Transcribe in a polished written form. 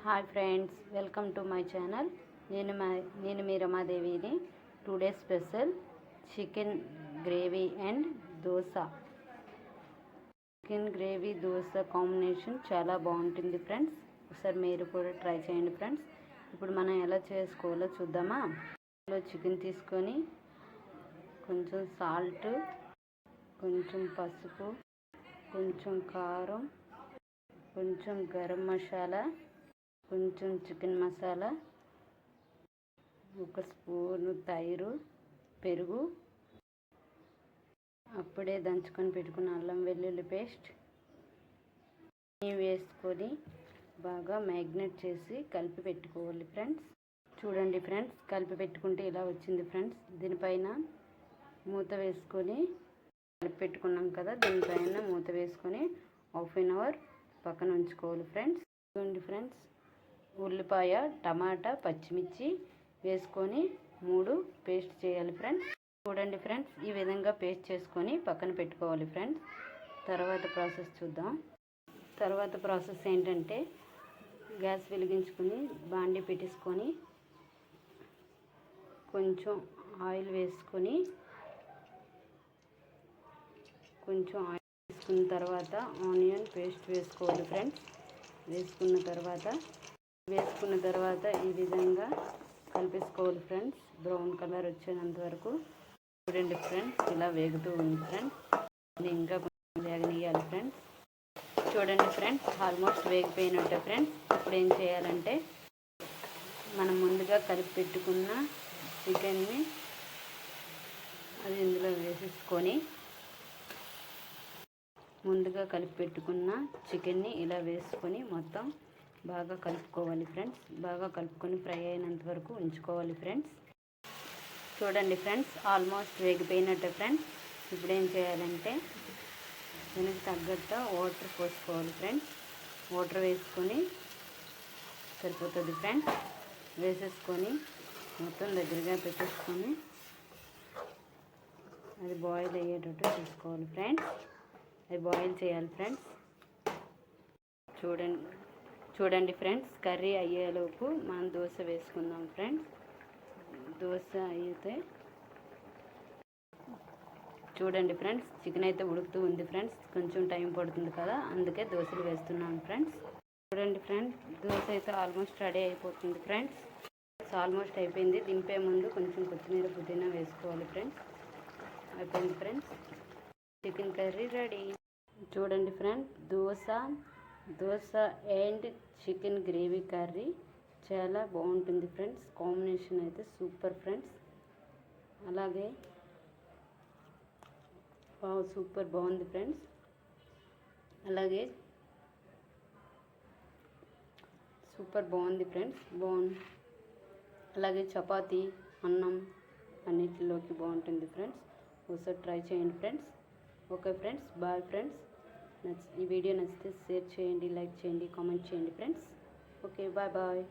Hi friends, welcome to my channel. నేను మీ రమాదేవిని. Today special chicken gravy and dosa. Chicken gravy dosa combination చాలా బాగుంటుంది ఫ్రెండ్స్. ఒకసారి మీరు కూడా ట్రై చేయండి ఫ్రెండ్స్. ఇప్పుడు మనం ఎలా చేసుకోవాలో చూద్దామా. చికెన్ తీసుకొని కొంచెం సాల్ట్, కొంచెం పసుపు, కొంచెం కారం, కొంచెం గరం మసాలా, కొంచెం చికెన్ మసాలా, ఒక స్పూను తైరు, పెరుగు, అప్పుడే దంచుకొని పెట్టుకున్న అల్లం వెల్లుల్లి పేస్ట్ వేసుకొని బాగా మ్యాగ్నేట్ చేసి కలిపి పెట్టుకోవాలి ఫ్రెండ్స్. చూడండి ఫ్రెండ్స్, కలిపి పెట్టుకుంటే ఇలా వచ్చింది ఫ్రెండ్స్. దీనిపైన మూత వేసుకొని కలిపి పెట్టుకున్నాం కదా, దీనిపైన మూత వేసుకొని హాఫ్ అన్ అవర్ పక్కన ఉంచుకోవాలి ఫ్రెండ్స్. చూడండి ఫ్రెండ్స్, ఉల్లిపాయ, టమాటా, పచ్చిమిర్చి వేసుకొని 3 పేస్ట్ చేయాలి ఫ్రెండ్స్. చూడండి ఫ్రెండ్స్, ఈ విధంగా పేస్ట్ చేసుకొని పక్కన పెట్టుకోవాలి ఫ్రెండ్స్. తర్వాత ప్రాసెస్ చూద్దాం. తర్వాత ప్రాసెస్ ఏంటంటే, గ్యాస్ వెలిగించుకొని బాండి పెట్టేసుకొని కొంచెం ఆయిల్ వేసుకొని వేసుకున్న తర్వాత ఆనియన్ పేస్ట్ వేసుకోవాలి ఫ్రెండ్స్. వేసుకున్న తర్వాత ఈ విధంగా కలిపేసుకోవాలి ఫ్రెండ్స్, బ్రౌన్ కలర్ వచ్చేంత వరకు. చూడండి ఫ్రెండ్స్, ఇలా వేగుతూ ఉంది ఫ్రెండ్స్. ఇంకా కొంచెం వేగనియాలి ఫ్రెండ్స్. చూడండి ఫ్రెండ్స్, ఆల్మోస్ట్ వేగిపోయినట్టే ఫ్రెండ్స్. ఇప్పుడు ఏం చేయాలంటే, మనం ముందుగా కలిపి పెట్టుకున్న చికెన్ని అది ఇందులో వేసేసుకొని ఇలా వేసుకొని మొత్తం బాగా కలుపుకోవాలి ఫ్రెండ్స్. బాగా కలుపుకొని ఫ్రై అయినంత వరకు ఉంచుకోవాలి ఫ్రెండ్స్. చూడండి ఫ్రెండ్స్, ఆల్మోస్ట్ వేగిపోయినట్టే ఫ్రెండ్స్. ఇప్పుడు ఏం చేయాలంటే, దీనికి తగ్గట్టు వాటర్ పోసుకోవాలి ఫ్రెండ్స్. వాటర్ వేసుకొని సరిపోతుంది ఫ్రెండ్స్. వేసేసుకొని మొత్తం దగ్గరగా పెట్టేసుకొని అది బాయిల్ అయ్యేటట్టు చూసుకోవాలి ఫ్రెండ్స్. అది బాయిల్ చేయాలి ఫ్రెండ్స్. చూడండి ఫ్రెండ్స్, కర్రీ అయ్యేలోపు మనం దోశ వేసుకుందాం ఫ్రెండ్స్. దోశ అయితే చూడండి ఫ్రెండ్స్, చికెన్ అయితే ఉడుకుతూ ఉంది ఫ్రెండ్స్. కొంచెం టైం పడుతుంది కదా, అందుకే దోశలు వేస్తున్నాను ఫ్రెండ్స్. చూడండి ఫ్రెండ్స్, దోశ అయితే ఆల్మోస్ట్ రెడీ అయిపోతుంది ఫ్రెండ్స్. ఆల్మోస్ట్ అయిపోయింది. దింపే ముందు కొంచెం కొత్తిమీర, పుదీనా వేసుకోవాలి ఫ్రెండ్స్. అయిపోయింది ఫ్రెండ్స్, చికెన్ కర్రీ రెడీ. చూడండి friends, dosa and chicken gravy curry చాలా బాగుంటుంది ఫ్రెండ్స్. కాంబినేషన్ అయితే సూపర్ ఫ్రెండ్స్. అలాగే సూపర్ బాగుంది ఫ్రెండ్స్. అలాగే సూపర్ బాగుంది ఫ్రెండ్స్. అలాగే చపాతీ, అన్నం అన్నిటిలోకి బాగుంటుంది ఫ్రెండ్స్. ఒకసారి ట్రై చేయండి friends. Okay friends, bye friends. ఈ వీడియో నచ్చితే షేర్ చేయండి, లైక్ చేయండి, కామెంట్ చేయండి ఫ్రెండ్స్. Okay, bye bye.